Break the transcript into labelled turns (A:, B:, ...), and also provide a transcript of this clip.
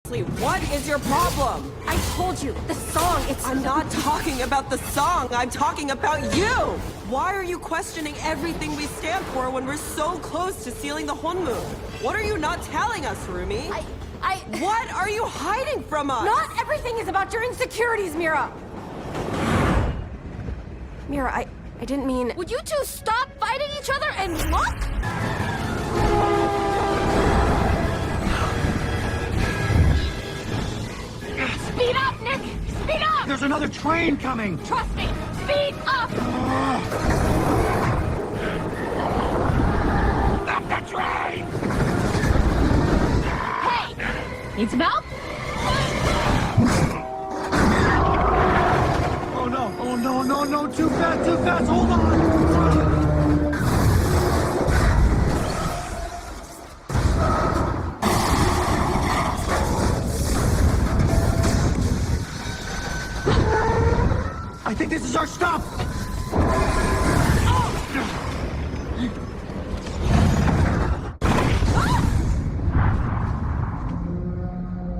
A: What is your problem?
B: I told you, the song, it's...
A: I'm not talking about the song, I'm talking about you! Why are you questioning everything we stand for when we're so close to sealing the Honmu? What are you not telling us, Rumi? What are you hiding from us?
B: Not everything is about your insecurities, Mira! Mira, I didn't mean... Would you two stop fighting each other and look? Speed up, Nick! Speed up!
C: There's another train coming!
B: Trust me! Speed up!
C: Stop the train!
B: Hey! Need some help?
C: Oh no, oh no, no, no, too fast, hold on! I think this is our stop!